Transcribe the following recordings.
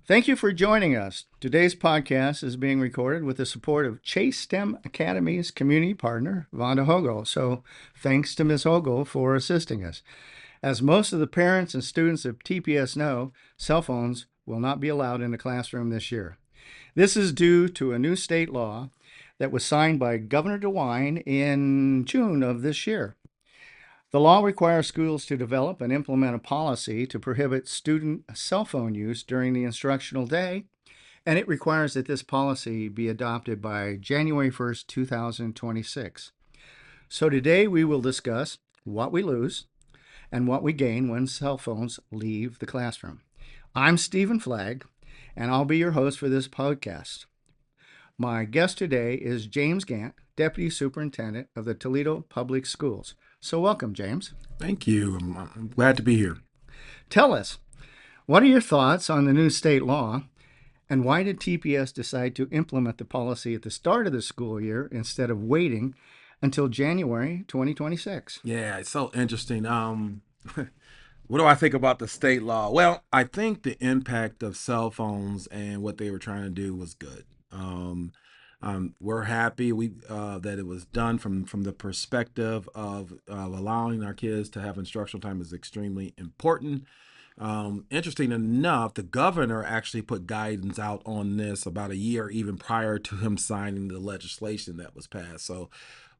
Thank you for joining us. Today's podcast is being recorded with the support of Chase STEM Academy's community partner, Vonda Hogo. So thanks to Ms. Hogo for assisting us. As most of the parents and students of TPS know, cell phones will not be allowed in the classroom this year. This is due to a new state law that was signed by Governor DeWine in June of this year. The law requires schools to develop and implement a policy to prohibit student cell phone use during the instructional day, and it requires that this policy be adopted by January 1st, 2026. So today we will discuss what we lose and what we gain when cell phones leave the classroom. I'm Steven Flagg, and I'll be your host for this podcast. My guest today is James Gant, Deputy Superintendent of the Toledo Public Schools. So welcome, James. Thank you. I'm glad to be here. Tell us, what are your thoughts on the new state law, and why did TPS decide to implement the policy at the start of the school year instead of waiting until January 2026? Yeah, it's so interesting. What do I think about the state law? Well, I think the impact of cell phones and what they were trying to do was good. We're happy that it was done from the perspective of allowing our kids to have instructional time is extremely important. Interesting enough, the governor actually put guidance out on this about a year even prior to him signing the legislation that was passed. So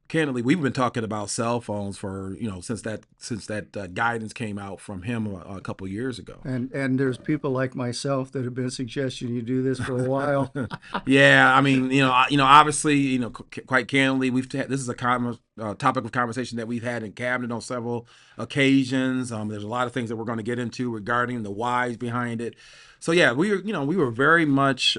candidly, we've been talking about cell phones for since that guidance came out from him a couple years ago. And there's people like myself that have been suggesting you do this for a while. Yeah, I mean, obviously, quite candidly, this is a common topic of conversation that we've had in cabinet on several occasions. There's a lot of things that we're going to get into regarding the whys behind it. So yeah, we were very much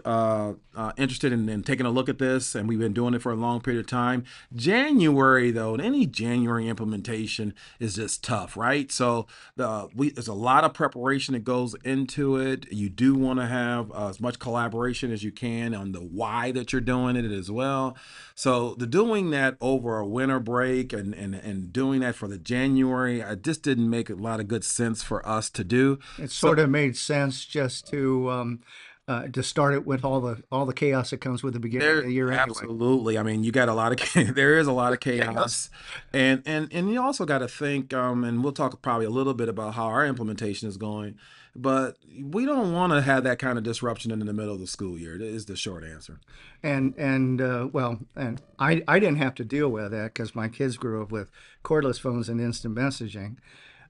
interested in taking a look at this, and we've been doing it for a long period of time. January, though, any January implementation is just tough, right? So there's a lot of preparation that goes into it. You do want to have as much collaboration as you can on the why that you're doing it as well. So the doing that over a winter break and doing that for the January, it just didn't make a lot of good sense for us to do. It sort of made sense just to start it with all the chaos that comes with the beginning of the year anyway. Absolutely. I mean, you got a lot of there is a lot of chaos, and you also got to think, and we'll talk probably a little bit about how our implementation is going, but we don't want to have that kind of disruption in the middle of the school year. That is the short answer. And I didn't have to deal with that because my kids grew up with cordless phones and instant messaging.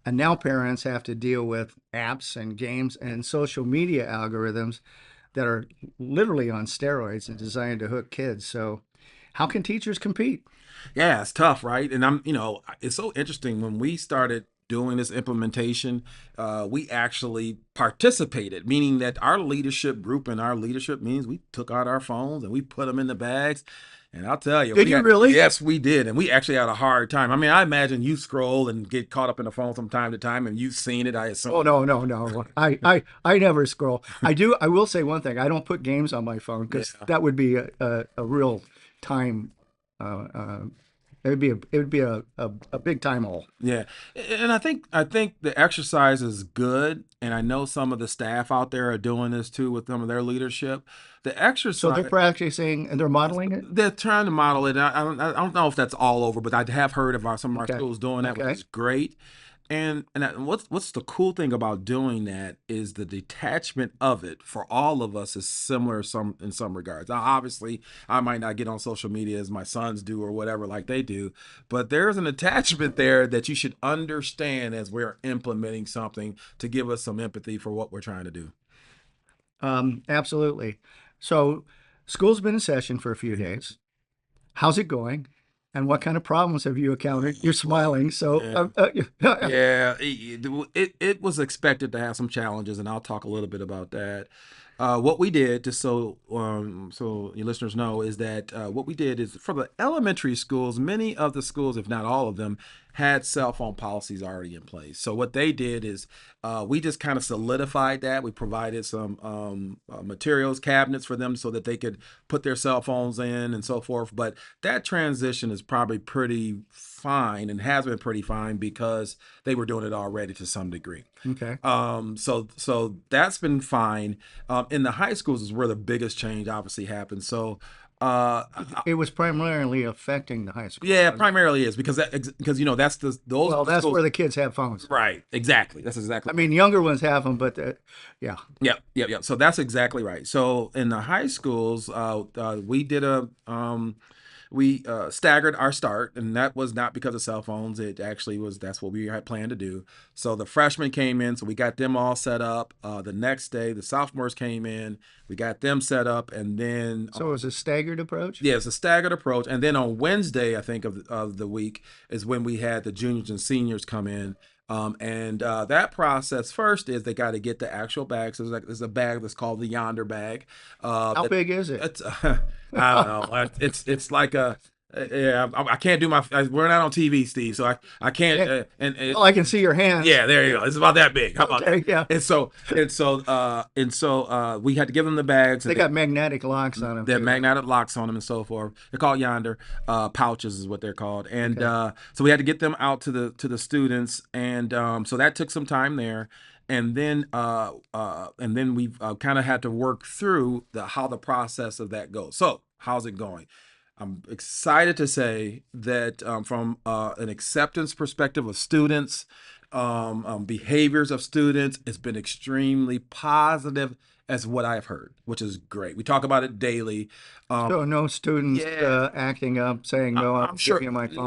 And now parents have to deal with apps and games and social media algorithms that are literally on steroids and designed to hook kids. So how can teachers compete? Yeah, it's tough, right? And it's so interesting when we started doing this implementation, we actually participated, meaning that our leadership group and our leadership means we took out our phones and we put them in the bags. And I'll tell you, did you really? Yes, we did, and we actually had a hard time. I mean, I imagine you scroll and get caught up in the phone from time to time, and you've seen it. I assume. Oh no! I never scroll. I do. I will say one thing. I don't put games on my phone because that would be a real time. It would be a big time hole. Yeah, and I think the exercise is good, and I know some of the staff out there are doing this too with some of their leadership. The exercise. So they're practicing and they're modeling it. They're trying to model it. I don't know if that's all over, but I have heard of some of our schools doing that, which is great. And what's the cool thing about doing that is the detachment of it for all of us is similar in some regards. Now, obviously, I might not get on social media as my sons do or whatever like they do, but there's an attachment there that you should understand as we're implementing something to give us some empathy for what we're trying to do. Absolutely. So school's been in session for a few days. How's it going? And what kind of problems have you encountered? You're smiling, so yeah, it was expected to have some challenges, and I'll talk a little bit about that. What we did, just so your listeners know, is that what we did is for the elementary schools, many of the schools, if not all of them, had cell phone policies already in place. So what they did is we just kind of solidified that. We provided some materials, cabinets for them so that they could put their cell phones in and so forth. But that transition is probably pretty fine and has been pretty fine because they were doing it already to some degree. Okay. So that's been fine. In the high schools is where the biggest change obviously happened. So, uh, It was primarily affecting the high school. yeah, primarily is because that's those Well, that's schools. where the kids have phones. Right, exactly. That's exactly. I mean, younger ones have them, but yeah. Yep. So that's exactly right. So in the high schools, we did we staggered our start, and that was not because of cell phones. It actually was that's what we had planned to do. So the freshmen came in, so we got them all set up. The next day, the sophomores came in, we got them set up, and then So it was a staggered approach. yeah, it's a staggered approach. And then on Wednesday, I think of the week is when we had the juniors and seniors come in. And that process first is they got to get the actual bags. So there's a bag that's called the Yonder bag. How big is it? It's I don't know. It's like a yeah. I can't do we're not on TV, Steve, so I can't. Oh, I can see your hands. Yeah, there you go. It's about that big. How about Okay, that? yeah. And so we had to give them the bags. They got magnetic locks on them. They're too. magnetic locks on them and so forth. They're called Yonder pouches, is what they're called. And so we had to get them out to the students, and so that took some time there. And then we kind of had to work through how the process of that goes. So how's it going? I'm excited to say that from an acceptance perspective of students, behaviors of students, it's been extremely positive as what I've heard, which is great. We talk about it daily. So no students acting up, saying no. I'm sure. Giving you my phone.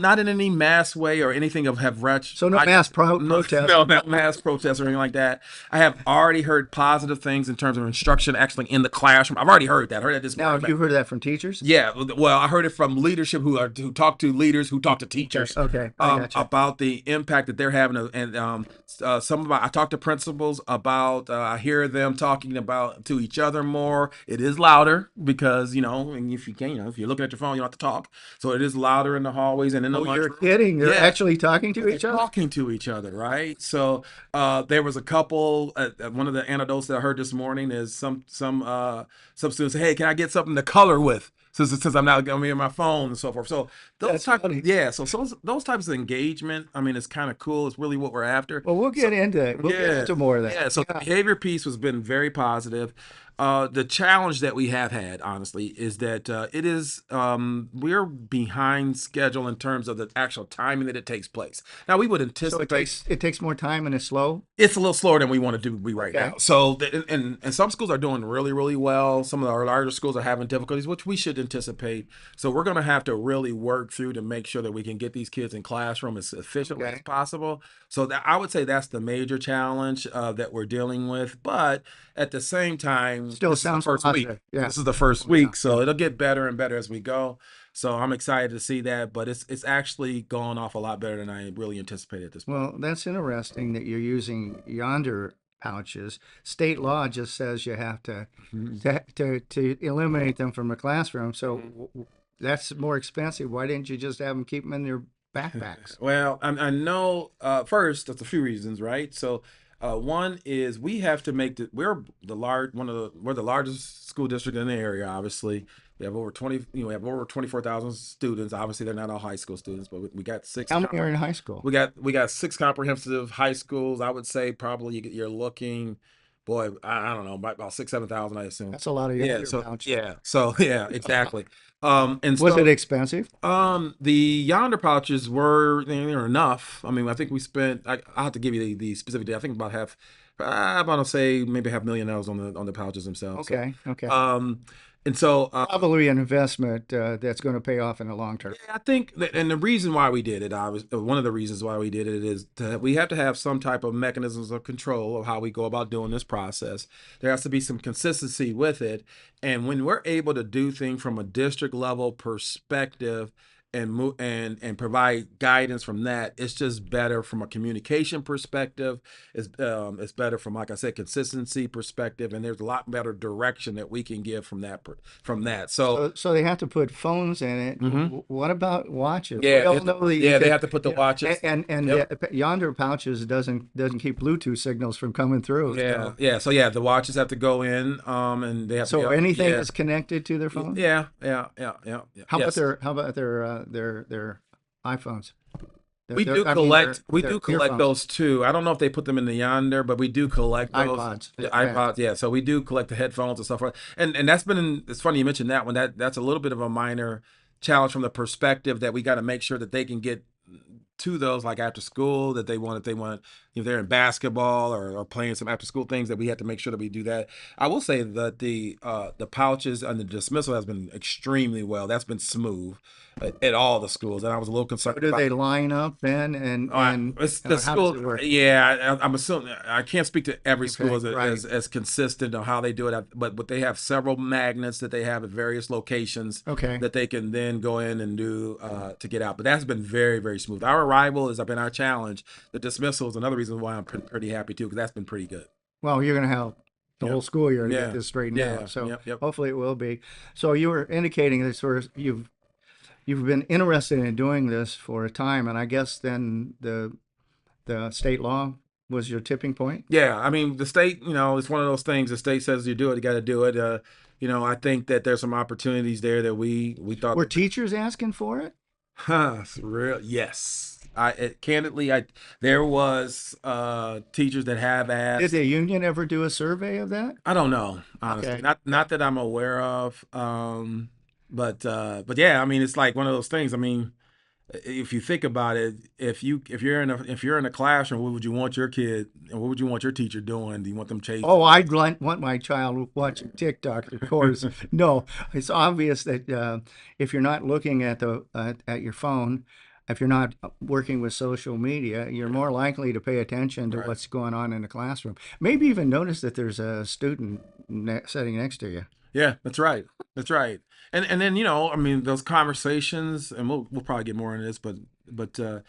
Not in any mass way or anything of have retch. So no mass protest. No, not mass protest or anything like that. I have already heard positive things in terms of instruction actually in the classroom. I've already heard that. I heard that this Now, morning. have you heard that from teachers? Yeah, well, I heard it from leadership who talk to leaders who talk to teachers. Okay, I gotcha. About the impact that they're having, and I talk to principals about. I hear them talking about to each other more. It is louder because and if you can, if you're looking at your phone, you don't have to talk. So it is louder in the hallways and in the You're lunchroom. kidding? They're actually talking to each other. Talking to each other, right? So there was a couple. One of the anecdotes that I heard this morning is some students say, "Hey, can I get something to color with?" Since I'm not going to be on my phone and so forth. So those types of engagement, I mean, it's kind of cool. It's really what we're after. Well, we'll get into it. We'll get into more of that. Yeah. So the behavior piece has been very positive. The challenge that we have had, honestly, is that we're behind schedule in terms of the actual timing that it takes place. Now, we would anticipate. So it takes more time and it's slow? It's a little slower than we want to do right now. So, and some schools are doing really, really well. Some of our larger schools are having difficulties, which we should anticipate. So we're going to have to really work through to make sure that we can get these kids in classroom as efficiently as possible. So I would say that's the major challenge that we're dealing with. But at the same time, still sounds first positive. week. Yeah. This is the first week, so it'll get better and better as we go. So I'm excited to see that, but it's actually gone off a lot better than I really anticipated at this point. Well, that's interesting that you're using Yonder pouches. State law just says you have to eliminate them from a classroom. So that's more expensive. Why didn't you just have them keep them in their backpacks? Well, I know first there's a few reasons, right? So one is we have to make we're the largest school district in the area. Obviously, we have over 24,000 students. Obviously, they're not all high school students, but we got 6. How many are in high school? We got 6 comprehensive high schools. I would say probably you're looking. Boy, I don't know, about 6,000-7,000, I assume. That's a lot of pouches. So exactly. Was it expensive? The Yonder pouches were enough. I mean, I think we spent. I'll have to give you the specific date. I think about I'm gonna say maybe $500,000 on the pouches themselves. Okay. So, Okay. And so probably an investment that's going to pay off in the long term. I think, and the reason why we did it, one of the reasons why we did it is we have to have some type of mechanisms of control of how we go about doing this process. There has to be some consistency with it, and when we're able to do things from a district level perspective and provide guidance from that, it's just better from a communication perspective. It's better from, like I said, consistency perspective, and there's a lot better direction that we can give from that. So they have to put phones in it. What about watches? Yeah, they have to put the watches. And Yonder pouches doesn't keep Bluetooth signals from coming through. So the watches have to go in, and they have. So anything is connected to their phone. Yeah. How about their iPhones? We do I mean, collect. We they're do collect earphones, those too. I don't know if they put them in the yonder, but we do collect those. iPods. The Yeah. iPods, yeah. So we do collect the headphones and stuff. And that's been. It's funny you mentioned that one. That's a little bit of a minor challenge from the perspective that we got to make sure that they can get to those like after school that they want if they want if they're in basketball or playing some after school things that we have to make sure that we do that. I will say that the pouches and the dismissal has been extremely well. That's been smooth at all the schools, and I was a little So concerned do about they line up then, it's the how does school. it work? Yeah, I'm assuming I can't speak to every school Okay, right. as consistent on how they do it, but they have several magnets that they have at various locations Okay. that they can then go in and do to get out. But that's been very very smooth. Our arrival has been our challenge. The dismissal is another reason why I'm pretty happy too because that's been pretty good. Well, you're going to have the Yep. whole school year to get Yeah. this straightened Yeah. out. So Yep. Yep. hopefully it will be. So you were indicating that sort of you've been interested in doing this for a time, and I guess then the state law was your tipping point. Yeah, I mean the state, it's one of those things. The state says you do it, you got to do it. I think that there's some opportunities there that we thought Were that, teachers asking for it? it's real. Yes, candidly, I there was teachers that have Did asked. the union ever do a survey of that? I don't know, honestly, Okay. not that I'm aware of. But yeah, I mean it's like one of those things. I mean, if you think about it, if you're in a classroom, what would you want your kid and what would you want your teacher doing? Do you want them Oh, chasing? I'd want my child watching TikTok, of course. No, it's obvious that if you're not looking at at your phone, if you're not working with social media, you're more likely to pay attention to Right. what's going on in the classroom. Maybe even notice that there's a student sitting next to you. Yeah, that's right. That's right. And then I mean those conversations, and we'll probably get more into this, but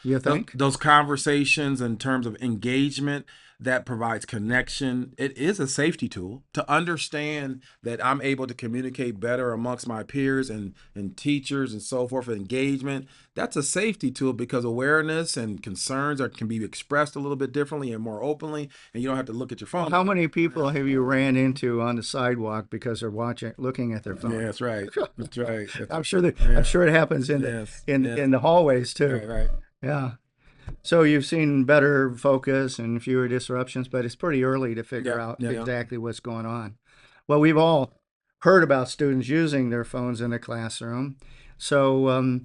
You think? those conversations in terms of engagement that provides connection. It is a safety tool to understand that I'm able to communicate better amongst my peers and teachers and so forth. Engagement, that's a safety tool because awareness and concerns can be expressed a little bit differently and more openly, and you don't have to look at your Well, phone. how many people have you ran into on the sidewalk because they're looking at their Yeah, phone? that's right. That's right. I'm Yeah. sure it happens Yes. Yes. in the hallways too. Right. Right. Yeah. So you've seen better focus and fewer disruptions, but it's pretty early to figure Yeah. out Yeah. Yeah. exactly what's going on. Well, we've all heard about students using their phones in the classroom. So,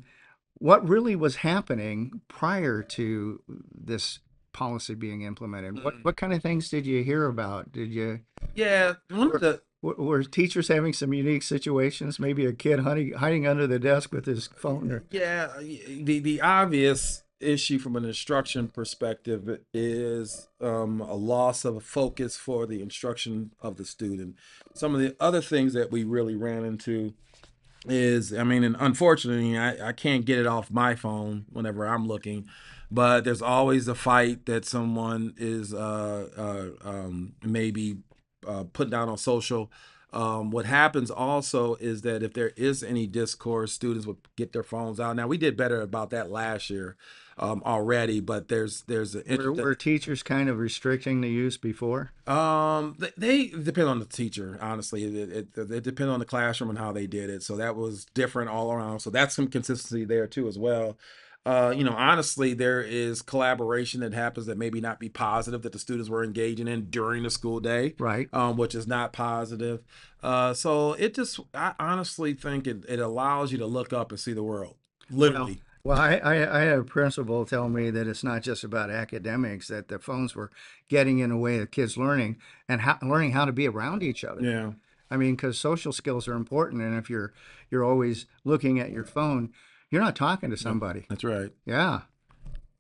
what really was happening prior to this policy being implemented? Mm. What kind of things did you hear about? Did you Yeah. One of were, the were teachers having some unique situations? Maybe a kid hiding under the desk with his phone, or Yeah, the obvious issue from an instruction perspective is a loss of focus for the instruction of the student. Some of the other things that we really ran into is, I mean, and unfortunately, I can't get it off my phone whenever I'm looking, but there's always a fight that someone is maybe put down on social. What happens also is that if there is any discourse, students would get their phones out. Now we did better about that last year already, but there's an interesting. were teachers kind of restricting the use before? They depend on the teacher. Honestly, it depends on the classroom and how they did it. So that was different all around. So that's some consistency there too as well. Honestly, there is collaboration that happens that maybe not be positive that the students were engaging in during the school day, Right. which is not positive. So I honestly think it allows you to look up and see the world, Well, literally. I had a principal tell me that it's not just about academics, that the phones were getting in the way of kids learning and learning how to be around each other. Yeah. I mean, because social skills are important, and if you're always looking at your phone, you're not talking to Yep, somebody. that's right. Yeah.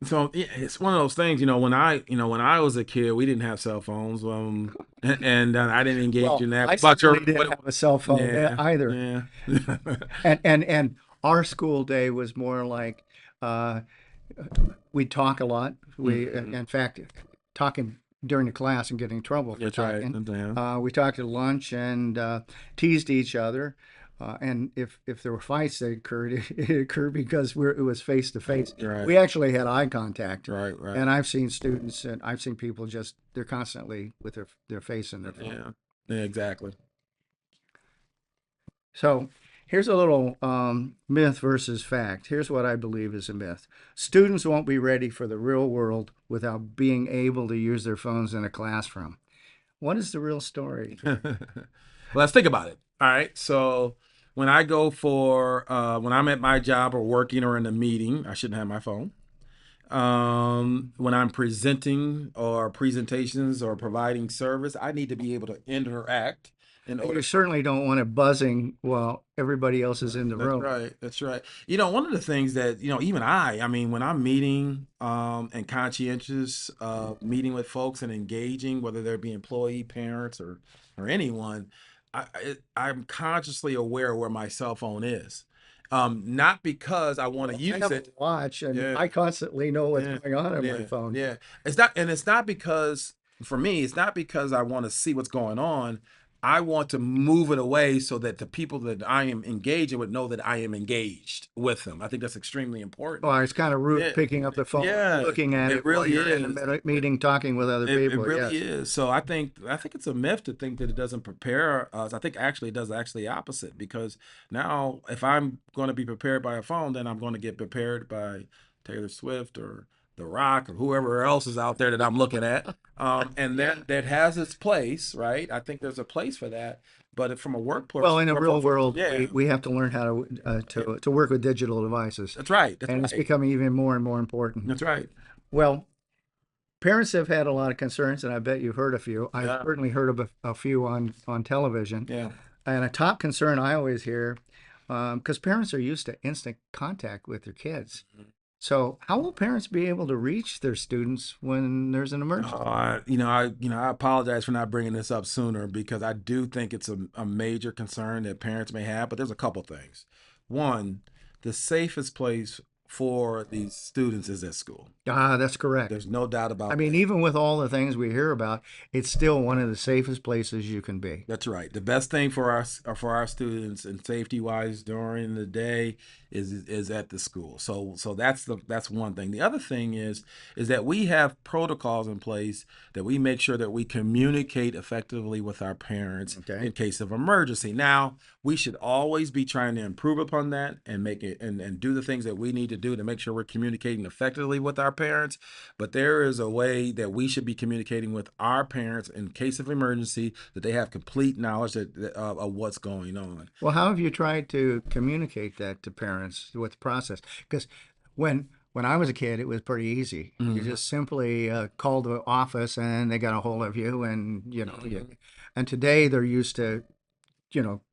So yeah, it's one of those things, when I was a kid, we didn't have cell phones, and I didn't engage Well, in I that. But certainly didn't have a cell phone yeah, either, yeah, and our school day was more like uh, we'd talk a lot. In fact, talking during the class and getting in trouble for that's right. talking. Yeah, We talked at lunch and teased each other. And if there were fights that occurred, it occurred because it was face to face. right, We actually had eye contact. right, right. And I've seen students and I've seen people they're constantly with their face in their phone. Yeah, yeah, exactly. So Here's a little myth versus fact. Here's what I believe is a myth. Students won't be ready for the real world without being able to use their phones in a classroom. What is the real story? Well, let's think about it. All right. So when I go for when I'm at my job or working or in a meeting, I shouldn't have my phone. When I'm presenting or presentations or providing service, I need to be able to interact in You order. certainly don't want it buzzing while everybody else is in the That's room. right. That's right. One of the things that, even I mean, when I'm meeting and conscientious meeting with folks and engaging, whether they be employee, parents, or anyone, I'm consciously aware where my cell phone is. Not because I want to I use have a it. watch, and Yeah. I constantly know what's Yeah, going on my yeah, phone. yeah. It's not because for me, it's not because I want to see what's going on. I want to move it away so that the people that I am engaging with know that I am engaged with them. I think that's extremely important. Well, it's kind of rude Yeah, picking up the phone, yeah, looking at it it while really you're in a is. meeting talking with other It people. really Yes. is. So I think it's a myth to think that it doesn't prepare us. I think actually it does actually the opposite, because now if I'm going to be prepared by a phone, then I'm going to get prepared by Taylor Swift or The Rock or whoever else is out there that I'm looking at. And that has its place, right? I think there's a place for that. But from a Well, in the real world, yeah, we have to learn how yeah, to work with digital devices, that's right. That's and it's right. becoming even more and more important. That's right. Well, parents have had a lot of concerns, and I bet you've heard a few. I've Yeah, certainly heard of a few on television. yeah. And a top concern I always hear, because parents are used to instant contact with their kids. So, how will parents be able to reach their students when there's an emergency? I apologize for not bringing this up sooner, because I do think it's a major concern that parents may have. But there's a couple things. One, the safest place for these students is at school. Ah, that's correct. There's no doubt I about mean, that. even with all the things we hear about, it's still one of the safest places you can be. That's right. The best thing for our students and safety wise during the day is at the school. So that's one thing. The other thing is that we have protocols in place that we make sure that we communicate effectively with our parents Okay. in case of emergency. Now, we should always be trying to improve upon that and make it and do the things that we need to do to make sure we're communicating effectively with our parents. But there is a way that we should be communicating with our parents in case of emergency, that they have complete knowledge of what's going on. Well, how have you tried to communicate that to parents with the process? Because when I was a kid, it was pretty easy. You Mhm. just simply called the office and they got a hold of you, and and today they're used to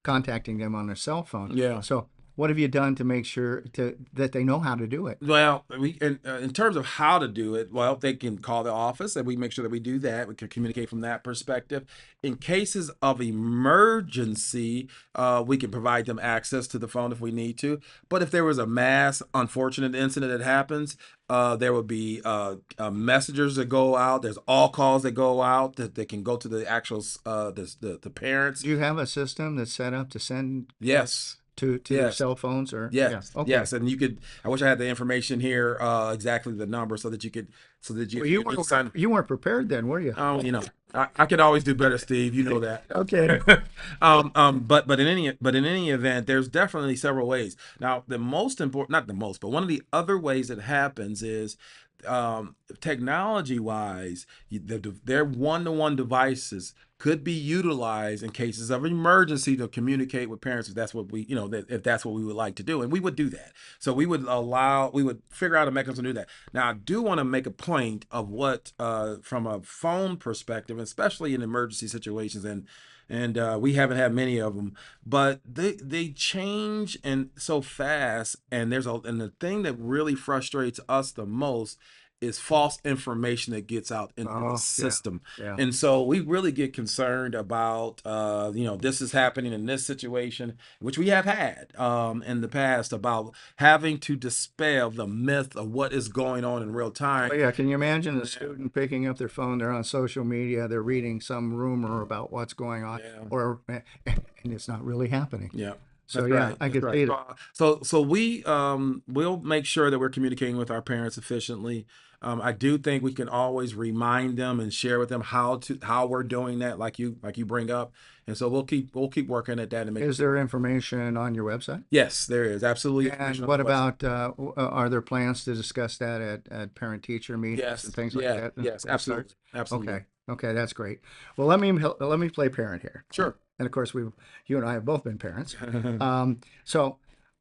contacting them on their cell phone. Yeah. So, what have you done to make sure that they know how to do it? Well, in terms of how to do it, well, they can call the office, and we make sure that we do that. We can communicate from that perspective. In cases of emergency, we can provide them access to the phone if we need to. But if there was a mass unfortunate incident that happens, there would be messengers that go out. There's all calls that go out that can go to the actual the parents. Do you have a system that's set up to send Yes. to their Yes. cell phones, or yeah? Yes, Okay. yes, and you could. I wish I had the information here, exactly the number, so that you could, so that Well, you could sign. you weren't prepared then, were you? I could always do better, Steve. You know that. Okay. But in any event, there's definitely several ways. Now, the most important, not the most, but one of the other ways it happens is, technology wise, their one-to-one devices could be utilized in cases of emergency to communicate with parents, if that's what if that's what we would like to do, and we would do that. So we would figure out a mechanism to do that. Now, I do want to make a point of what, from a phone perspective, especially in emergency situations, and we haven't had many of them, but they change and so fast, and the thing that really frustrates us the most is false information that gets out into the Oh, yeah, system. yeah. And so we really get concerned about, this is happening in this situation, which we have had in the past, about having to dispel the myth of what is going on in real time. Well, yeah. Can you imagine a student picking up their phone? They're on social media. They're reading some rumor about what's going on, Yeah. and it's not really happening. Yeah. So That's yeah, right. I That's could right. see that. So we will make sure that we're communicating with our parents efficiently. I do think we can always remind them and share with them how we're doing that, like you bring up, and so we'll keep working at that and make. Is there information on your website? Yes, there is absolutely And information on what the website. about, are there plans to discuss that at parent-teacher meetings and Yes, things like yeah, that when yes, school absolutely, starts? absolutely. Okay, okay, that's great. Well, let me play parent here. Sure. And of course, you and I have both been parents. So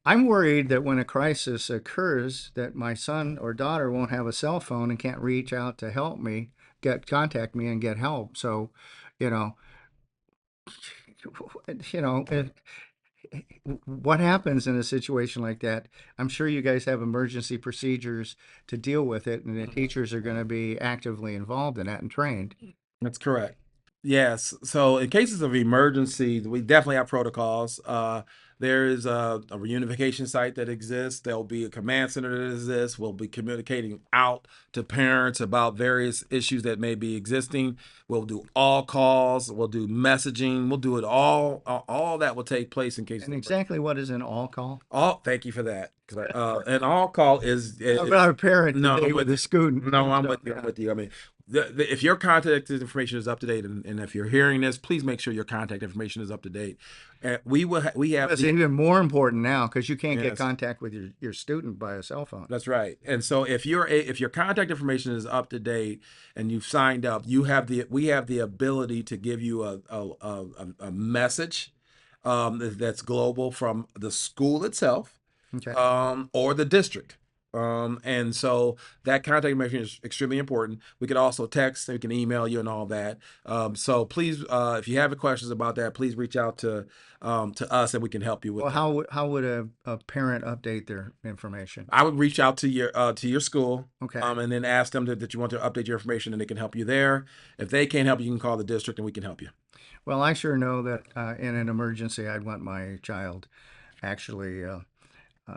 I'm worried that when a crisis occurs, that my son or daughter won't have a cell phone and can't reach out to help me, contact me and get help. So, you know, you know, what happens in a situation like that? I'm sure you guys have emergency procedures to deal with it, and the teachers are going to be actively involved in that and trained. That's correct. Yes. So in cases of emergency, we definitely have protocols. There is a reunification site that exists. There'll be a command center that exists. We'll be communicating out to parents about various issues that may be existing. We'll do all calls. We'll do messaging. We'll do it all. All that will take place in case of And emergency. exactly what is an all call? All. Thank you for that. 'Cause an all call I'm not a parent no, today I'm with with a you. student. No, I'm So, with you. I'm yeah. with you. I mean, if your contact information is up to date, and if you're hearing this, please make sure your contact information is up to date. We have It's even more important now because you can't get yes, contact with your student by a cell phone. that's right. And so if your contact information is up to date and you've signed up, we have the ability to give you a message that's global from the school itself, Okay. or the district. And so that contact information is extremely important. We could also text, we can email you and all that. So please, if you have questions about that, please reach out to us and we can help you with Well, that. how would a parent update their information? I would reach out to your school, Okay. and then ask them that you want to update your information and they can help you there. If they can't help you, you can call the district and we can help you. Well, I sure know that in an emergency, I'd want my child actually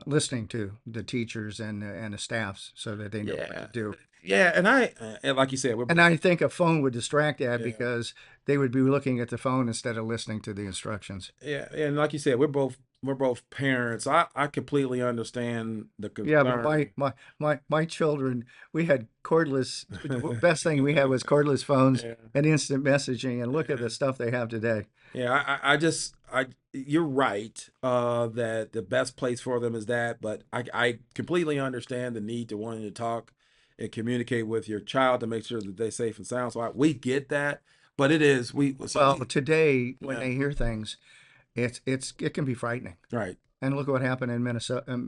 listening to the teachers and the staffs so that they know what to Yeah. do. Yeah, and like you said, we're And I think a phone would distract that yeah. because they would be looking at the phone instead of listening to the instructions. Yeah, and like you said, we're both parents. I completely understand the Yeah, but concern. my children, we had cordless. The best thing we had was cordless phones Yeah, and instant messaging. And look at yeah, the stuff they have today. yeah. You're right. That the best place for them is that, but I completely understand the need to wanting to talk and communicate with your child to make sure that they're safe and sound. So we get that, but it is we so Well, we today when yeah, they hear things, it can be frightening. right. And look what happened in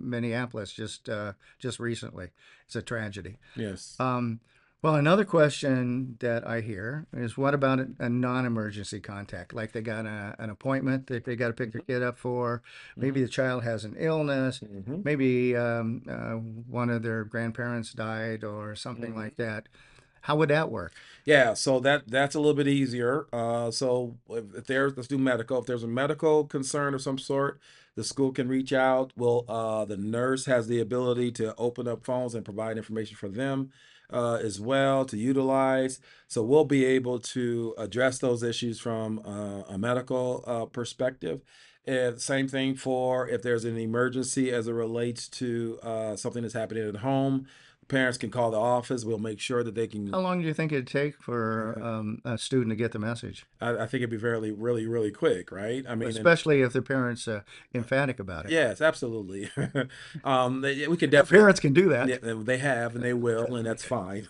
Minneapolis just recently. It's a tragedy. Yes. Um, well, another question that I hear is what about a non-emergency contact? Like they got an appointment that they got to pick their kid up for. Maybe Hmm. the child has an illness. Hmm. Maybe one of their grandparents died or something Hmm. like that. How would that work? Yeah, so that's a little bit easier. So if there's let's do medical. If there's a medical concern of some sort, the school can reach out. The nurse has the ability to open up phones and provide information for them as well to utilize. So we'll be able to address those issues from a medical perspective. And same thing for if there's an emergency as it relates to something that's happening at home. Parents can call the office. We'll make sure that they can. How long do you think it'd take for a student to get the message? I think it'd be very, really, really quick, right? I mean, and Especially if the parents emphatic about it. yes, absolutely. We could The definitely, parents can do that. yeah, they have and they will, and that's fine.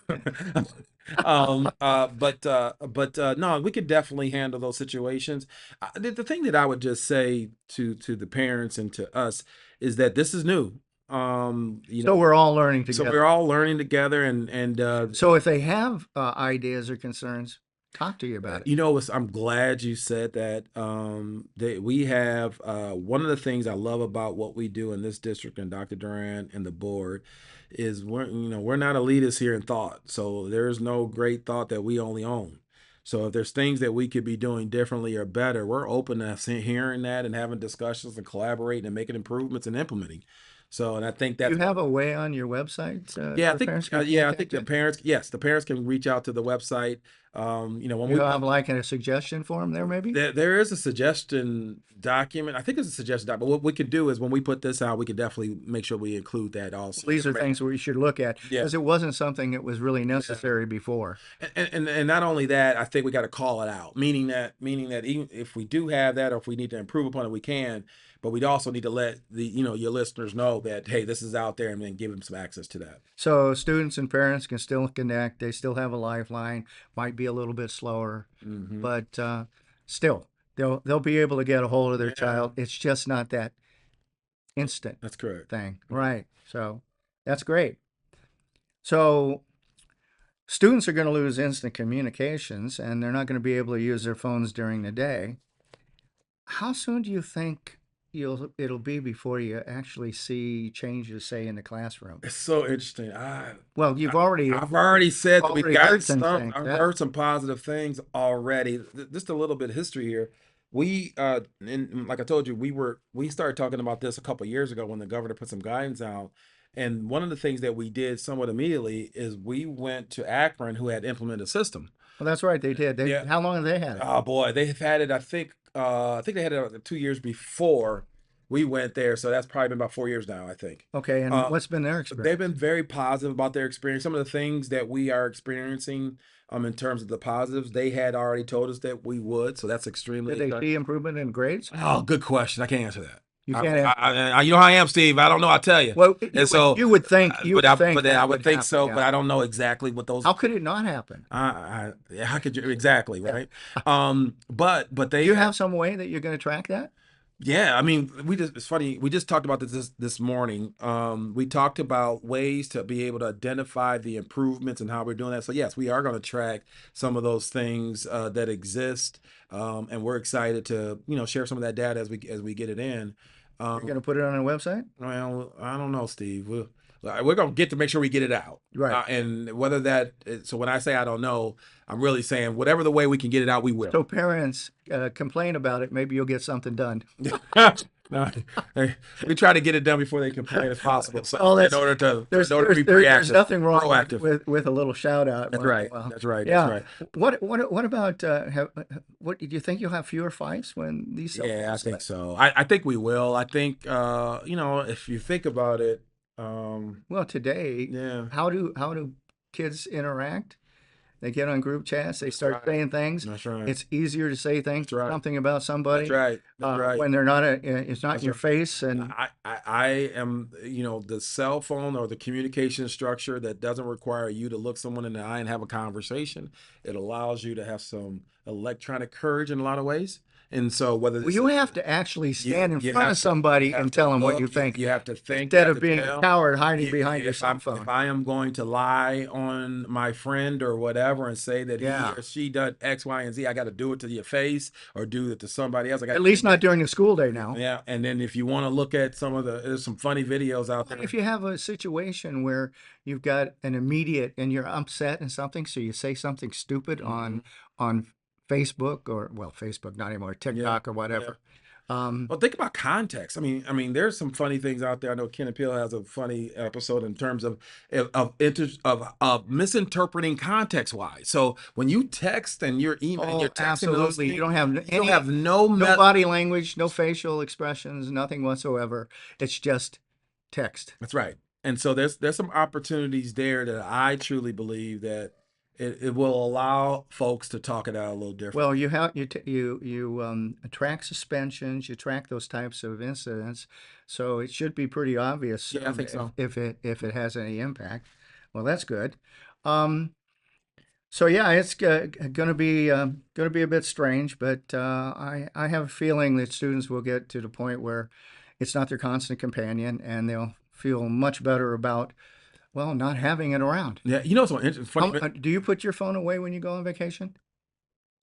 No, we could definitely handle those situations. The thing that I would just say to the parents and to us is that this is new. You So know, we're all learning so together. we're all learning together, and So if they have ideas or concerns, talk to you about it. I'm glad you said that. That we have one of the things I love about what we do in this district and Dr. Duran and the board is we're not elitists here in thought. So there's no great thought that we only own. So if there's things that we could be doing differently or better, we're open to hearing that and having discussions and collaborating and making improvements and implementing. So, and I think Do you that's have a way on your website yeah, where parents can I think contact the you? parents, yes, the parents can reach out to the website. When You we have like a suggestion form there, maybe? there is a suggestion document. I think it's a suggestion document. But what we could do is when we put this out, we could definitely make sure we include that also. These are things we should look at Yeah. because it wasn't something that was really necessary before. And not only that, I think we got to call it out, meaning that even if we do have that, or if we need to improve upon it, we can. But we also need to let your listeners know that, hey, this is out there, and then give them some access to that. So students and parents can still connect. They still have a lifeline. Might be a little bit slower, but still, they'll be able to get a hold of their child. It's just not that instant That's correct. thing, right? So that's great. So students are going to lose instant communications, and they're not going to be able to use their phones during the day. How soon do you think it'll be before you actually see changes, say, in the classroom? It's so interesting. Well, I've already said that we've already got heard some some. things. I've Yeah. heard some positive things already. Just a little bit of history here. We and like I told you, we started talking about this a couple of years ago when the governor put some guidance out. And one of the things that we did somewhat immediately is we went to Akron, who had implemented a system. Well, that's right. They did. Yeah. How long have they had it? Oh boy, they've had it. I think they had it 2 years before we went there, so that's probably been about 4 years now, I think. Okay, and what's been their experience? They've been very positive about their experience. Some of the things that we are experiencing, in terms of the positives, they had already told us that we would, so that's extremely. Did they see improvement in grades? Oh, good question. I can't answer that. You can't answer. You know how I am, Steve. I don't know. I'll tell you. Well, You would think. but I would would think happen, so, yeah. but I don't know exactly what those. How could it not happen? How could you exactly, right? But they. Do you have some way that you're going to track that? Yeah, I mean, it's funny. We just talked about this morning. We talked about ways to be able to identify the improvements and how we're doing that. So yes, we are going to track some of those things that exist, and we're excited to share some of that data as we get it in. You're going to put it on a website? Well, I don't know, Steve. We're going to get to make sure we get it out. Right. And whether so when I say I don't know, I'm really saying whatever the way we can get it out, we will. So parents complain about it. Maybe you'll get something done. No, we try to get it done before they complain as possible. So Well, in order to be there's proactive, nothing wrong proactive. with a little shout out. That's right. That's right. Yeah. That's What right. about what do you think you'll have fewer fights when these? Yeah, I think so. I think we will. I think if you think about it, Well, today, yeah. how do kids interact? They get on group chats. They start saying things. That's right. It's easier to say things, That's right. something about somebody. That's right. That's right. When they're not it's not in your face. And I am, the cell phone or the communication structure that doesn't require you to look someone in the eye and have a conversation. It allows you to have some electronic courage in a lot of ways. And so whether you have to actually stand in you front have of to- somebody and tell them what you think, You have to think instead you of have to being tell. a coward hiding behind your cell If phone. I am going to lie on my friend or whatever and say that Yeah. he or she done X, Y, and Z, I got to do it to your face or do it to somebody else. I got At least not during the school day now. Yeah, and then if you want to look at there's some funny videos out there. If you have a situation where you've got an immediate and you're upset and something, so you say something stupid on Facebook Facebook not anymore, TikTok or whatever. Well, think about context. I mean, there's some funny things out there. I know Ken and Peele has a funny episode in terms of misinterpreting context wise. So when you text and you're emailing, you're texting those absolutely. things, You don't have you don't have no no body language, no facial expressions, nothing whatsoever. It's just text. That's right. And so there's some opportunities there that I truly believe that it will allow folks to talk it out a little different. Well, you track suspensions, you track those types of incidents, so it should be pretty obvious. Yeah, I think so. If it has any impact. Well, that's good. So yeah, it's going to be a bit strange, but I have a feeling that students will get to the point where it's not their constant companion, and they'll feel much better about not having it around. Yeah, something funny. Do you put your phone away when you go on vacation?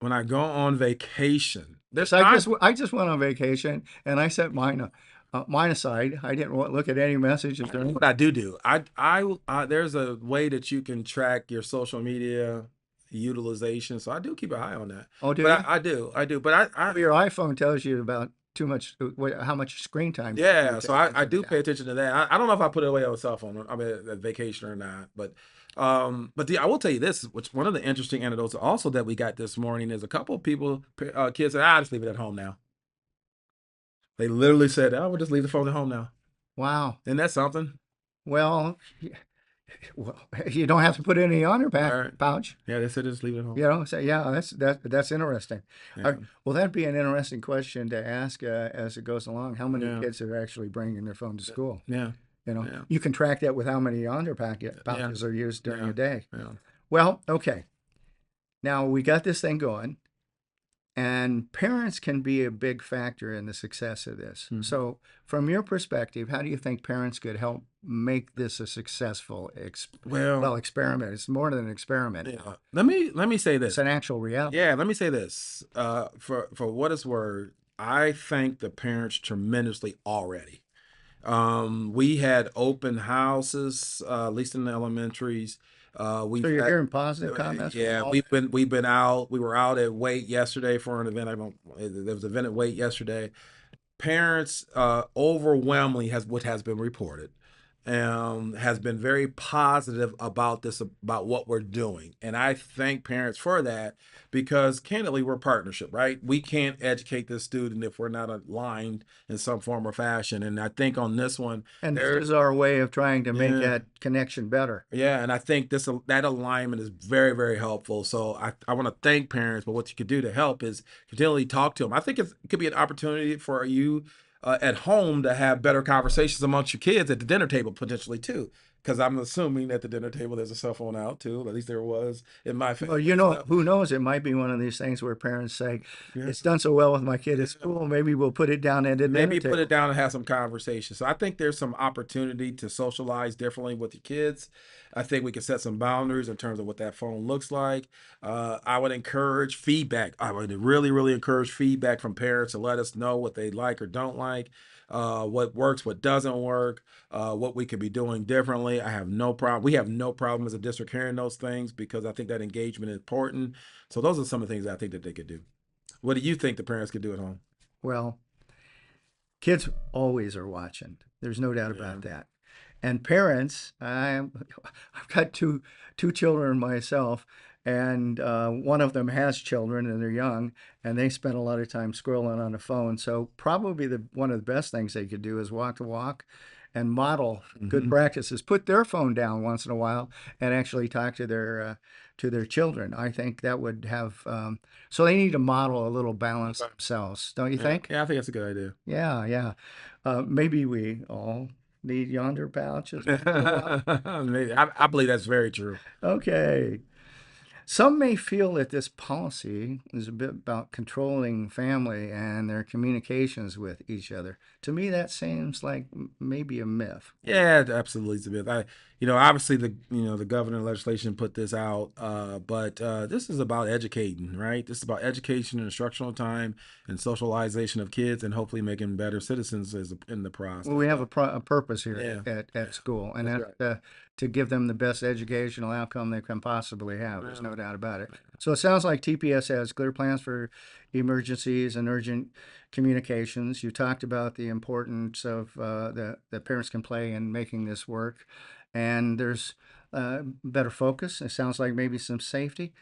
When I go on vacation, I just went on vacation and I set mine aside. I didn't look at any messages. What I do, I there's a way that you can track your social media utilization, so I do keep an eye on that. Oh, do but you? I do. But Your iPhone tells you about how much screen time. Yeah, so I do pay attention to that. I don't know if I put it away on a cell phone. I'm at vacation or not, but I will tell you this, which one of the interesting anecdotes also that we got this morning is a couple of people, kids said, "I just leave it at home now." They literally said, "Oh, we'll just leave the phone at home now." Wow. Isn't that something? Well, well, you don't have to put it in the honor All pack right. pouch. Yeah, they said just leave it at home. You know, so yeah, that's interesting. Yeah. Well, that'd be an interesting question to ask as it goes along. How many Yeah. kids are actually bringing their phone to school? Yeah. You know, Yeah. you can track that with how many honor Yeah. pouches are used during Yeah. a day. Yeah. Well, okay. Now we got this thing going, and parents can be a big factor in the success of this. Mhm. So, from your perspective, how do you think parents could help make this a successful Well, experiment? It's more than an experiment yeah. now. Let me say It's this. an actual reality. Yeah, let me say this. For what it's worth, I thank the parents tremendously already. We had open houses, at least in the elementaries. So We've you're had, hearing positive comments from yeah, all. we've been out. We were out at Wait yesterday for an event. I don't. There was an event at Wait yesterday. Parents overwhelmingly has what has been reported has been very positive about this, about what we're doing, and I thank parents for that, because candidly we're a partnership, right? We can't educate this student if we're not aligned in some form or fashion, and I think on this one And this there, is our way of trying to make yeah, that connection better. yeah, and I think that alignment is very, very helpful. So I want to thank parents, but what you could do to help is continually talk to them. I think it could be an opportunity for you at home to have better conversations amongst your kids at the dinner table potentially too. Because I'm assuming at the dinner table there's a cell phone out too. At least there was in my Well, family. So who knows? It might be one of these things where parents say, yeah, "It's done so well with my kid at yeah. school. Maybe we'll put it down at the dinner Maybe put it table." down and have some conversation. So I think there's some opportunity to socialize differently with your kids. I think we can set some boundaries in terms of what that phone looks like. I would encourage feedback. I would really, really encourage feedback from parents to let us know what they like or don't like, what works, what doesn't work, what we could be doing differently. I have no problem. We have no problem as a district hearing those things, because I think that engagement is important. So those are some of the things I think that they could do. What do you think the parents could do at home? Well, kids always are watching. There's no doubt Yeah. about that. And parents, I've got two children myself, and one of them has children, and they're young, and they spend a lot of time scrolling on the phone. So probably one of the best things they could do is walk the walk, and model good Hmm. practices. Put their phone down once in a while, and actually talk to their children. I think that would have. So they need to model a little balance Okay. themselves, don't you Yeah, think? yeah, I think that's a good idea. Yeah, yeah. Maybe we all need yonder pouches once in a while. Maybe. I believe that's very true. Okay. Some may feel that this policy is a bit about controlling family and their communications with each other. To me, that seems like maybe a myth. Yeah, absolutely, it's a myth. Obviously the governor legislation put this out, but this is about educating, right? This is about education and instructional time and socialization of kids, and hopefully making better citizens in the Well, process. we have So, a purpose here yeah, at school, and that's that's right. to give them the best educational outcome they can possibly have. There's Yeah. no doubt about it. So it sounds like TPS has clear plans for emergencies and urgent communications. You talked about the importance of the parents can play in making this work, and there's better focus. It sounds like maybe some safety.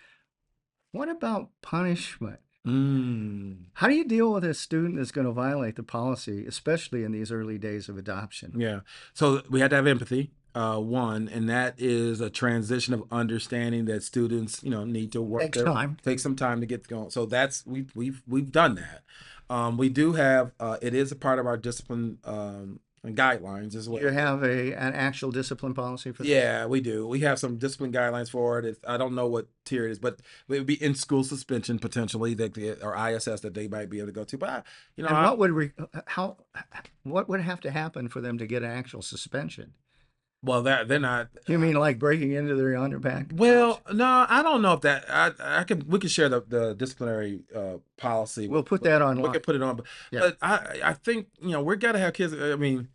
What about punishment? Mm. How do you deal with a student that's going to violate the policy, especially in these early days of adoption? Yeah. So we had to have empathy, one, and that is a transition of understanding that students, need to work Takes their time. take some time to get going. So that's we've done that. We do have it is a part of our discipline guidelines as You well. have an actual discipline policy for this? Yeah, we do. We have some discipline guidelines for it. I don't know what tier it is, but it would be in school suspension potentially or ISS that they might be able to go to. But And what would have to happen for them to get an actual suspension? well, that they're not. You mean like breaking into their underpack pouch? Well, no, I don't know if that we can share the disciplinary policy. We'll put that We can online. put it on, Yeah. but I think we're gotta have kids. I mean,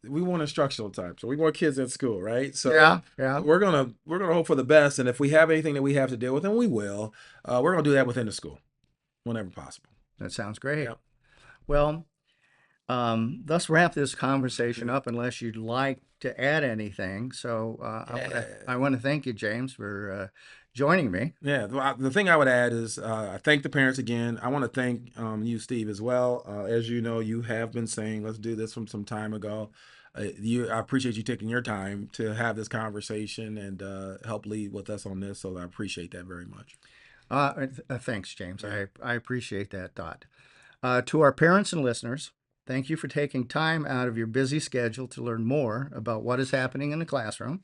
we want instructional time, so we want kids in school, right? So Yeah, yeah. we're gonna hope for the best, and if we have anything that we have to deal with, and we will, we're gonna do that within the school whenever possible. That sounds great. Yeah. Well, Let's wrap this conversation up unless you'd like to add anything. So I want to thank you, James, for joining me. Yeah, the thing I would add is I thank the parents again. I want to thank you, Steve, as well. As you know, you have been saying, let's do this from some time ago. I appreciate you taking your time to have this conversation and help lead with us on this. So I appreciate that very much. Thanks, James. Yeah. I appreciate that thought. To our parents and listeners, thank you for taking time out of your busy schedule to learn more about what is happening in the classroom.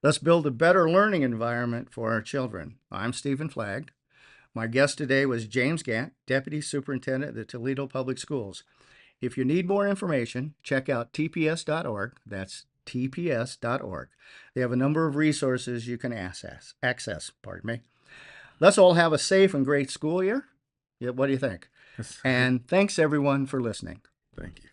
Let's build a better learning environment for our children. I'm Steven Flagg. My guest today was James Gant, Deputy Superintendent of the Toledo Public Schools. If you need more information, check out tps.org. That's tps.org. They have a number of resources you can access. Let's all have a safe and great school year. Yeah, what do you think? And thanks everyone for listening. Thank you.